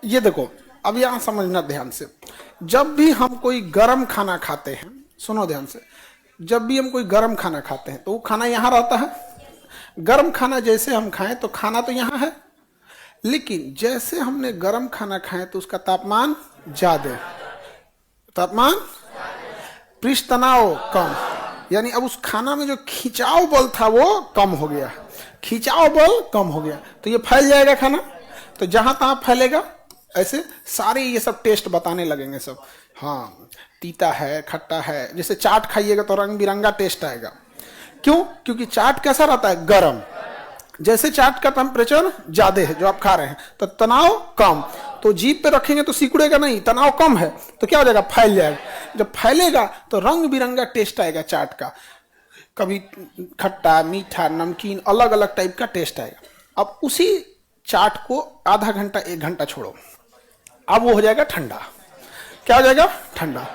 ये देखो, अब यहां समझना ध्यान से। जब भी हम कोई गर्म खाना खाते हैं, सुनो ध्यान से, जब भी हम कोई गर्म खाना खाते हैं तो वो खाना यहां रहता है। गर्म खाना जैसे हम खाएं तो खाना तो यहां है, लेकिन जैसे हमने गर्म खाना खाए तो उसका तापमान ज्यादा, तापमान पृष्ठ तनाव कम, यानी अब उस खाना में जो खिंचाव बल था वो कम हो गया, खिंचाव बल कम हो गया, तो ये फैल जाएगा खाना। तो जहां तहां फैलेगा, ऐसे सारे ये सब टेस्ट बताने लगेंगे सब। हाँ, तीता है, खट्टा है, जैसे चाट खाइएगा तो रंग बिरंगा टेस्ट आएगा। क्यों? क्योंकि चाट कैसा रहता है? गरम। जैसे चाट का टेम्परेचर ज्यादा है जो आप खा रहे हैं तो तनाव कम, तो जीभ पे रखेंगे तो सिकुड़ेगा नहीं, तनाव कम है तो क्या हो जाएगा? फैल जाएगा। जब फैलेगा तो रंग बिरंगा टेस्ट आएगा चाट का, कभी खट्टा, मीठा, नमकीन, अलग अलग टाइप का टेस्ट आएगा। अब उसी चाट को आधा घंटा 1 घंटा छोड़ो, अब वो हो जाएगा ठंडा। क्या हो जाएगा? ठंडा।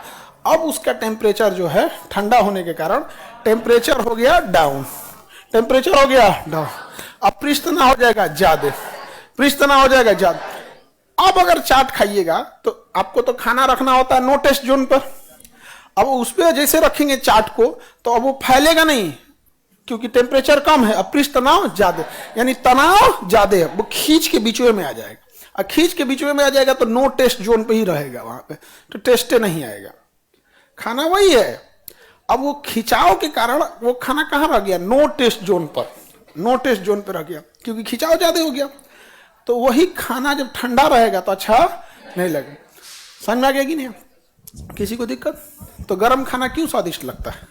अब उसका टेम्परेचर जो है ठंडा होने के कारण टेम्परेचर हो गया डाउन, टेम्परेचर हो गया डाउन। अब पृष्ठ तनाव हो जाएगा ज्यादा, पृष्ठ तनाव हो जाएगा ज्यादा। अब अगर चाट खाइएगा तो आपको तो खाना रखना होता है नो टेस्ट जोन पर। अब उस पर जैसे रखेंगे चाट को तो अब वो फैलेगा नहीं, क्योंकि टेम्परेचर कम है, अब पृष्ठ तनाव ज्यादा, यानी तनाव ज्यादा है, वो खींच के बीचवे में आ जाएगा। और खींच के बीचवे में आ जाएगा तो नो टेस्ट जोन पे ही रहेगा, वहां पे तो टेस्ट नहीं आएगा। खाना वही है, अब वो खिंचाव के कारण वो खाना कहां रह गया? नो टेस्ट जोन पर, नो टेस्ट जोन पर रह गया, क्योंकि खिंचाव ज्यादा हो गया। तो वही खाना जब ठंडा रहेगा तो अच्छा नहीं लगेगा। समझ में आ गया कि नहीं? किसी को दिक्कत? तो गर्म खाना क्यों स्वादिष्ट लगता है?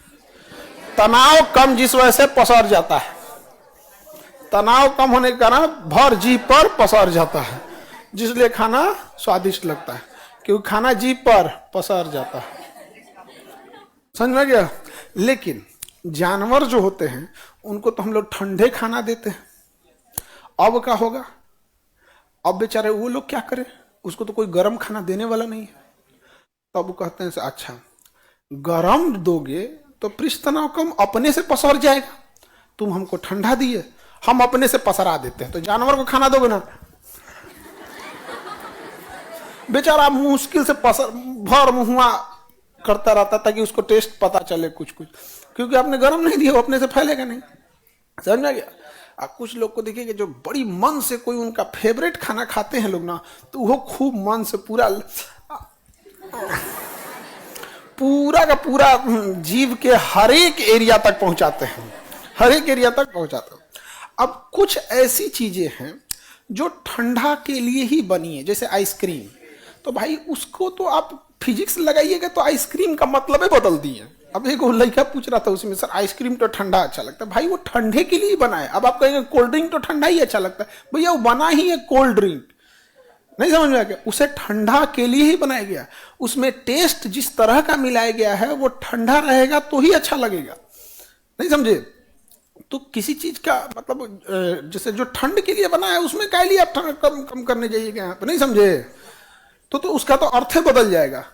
तनाव कम जिस वजह से पसर जाता है, तनाव कम होने के कारण भर जीभ पर पसर जाता है, जिसलिए खाना स्वादिष्ट लगता है, क्योंकि खाना जीभ पर पसर जाता है। समझ में गया? लेकिन जानवर जो होते हैं उनको तो हम लोग ठंडे खाना देते हैं, अब क्या होगा? अब बेचारे वो लोग क्या करें, उसको तो कोई गर्म खाना देने वाला नहीं है। तब वो कहते हैं अच्छा गरम दोगे तो पृष्ठ तनाव कम अपने से पसर जाएगा, तुम हमको ठंडा दिए, हम अपने से पसरा देते हैं। तो जानवर को खाना दोगे ना, बेचारा मुश्किल से पसर भर मुहुआ करता रहता ताकि उसको टेस्ट पता चले कुछ कुछ, क्योंकि आपने गरम नहीं दिया, वो अपने से फैलेगा नहीं। समझ में आ गया? आप कुछ लोग को देखिए जो बड़ी मन से कोई उनका फेवरेट खाना खाते हैं लोग ना, तो वो खूब मन से पूरा पूरा का पूरा जीव के हर एक एरिया तक पहुंचाते हैं, हर एक एरिया तक पहुंचाते हैं। अब कुछ ऐसी चीजें हैं जो ठंडा के लिए ही बनी है, जैसे आइसक्रीम, तो भाई उसको तो आप फिजिक्स लगाइएगा तो आइसक्रीम का मतलब ही बदल दिए। अब एक लड़का पूछ रहा था उसमें, सर आइसक्रीम तो ठंडा अच्छा लगता है। भाई वो ठंडे के लिए बना है। अब आप कहेंगे कोल्ड ड्रिंक तो ठंडा ही अच्छा लगता है, भैया वो बना ही है कोल्ड ड्रिंक, नहीं समझ में आ गया? उसे ठंडा के लिए ही बनाया गया, उसमें टेस्ट जिस तरह का मिलाया गया है वो ठंडा रहेगा तो ही अच्छा लगेगा, नहीं समझे? तो किसी चीज का मतलब जैसे जो ठंड के लिए बना है उसमें क्या लिए आप कम कम करने जाइएगा, नहीं समझे? तो उसका तो अर्थ बदल जाएगा।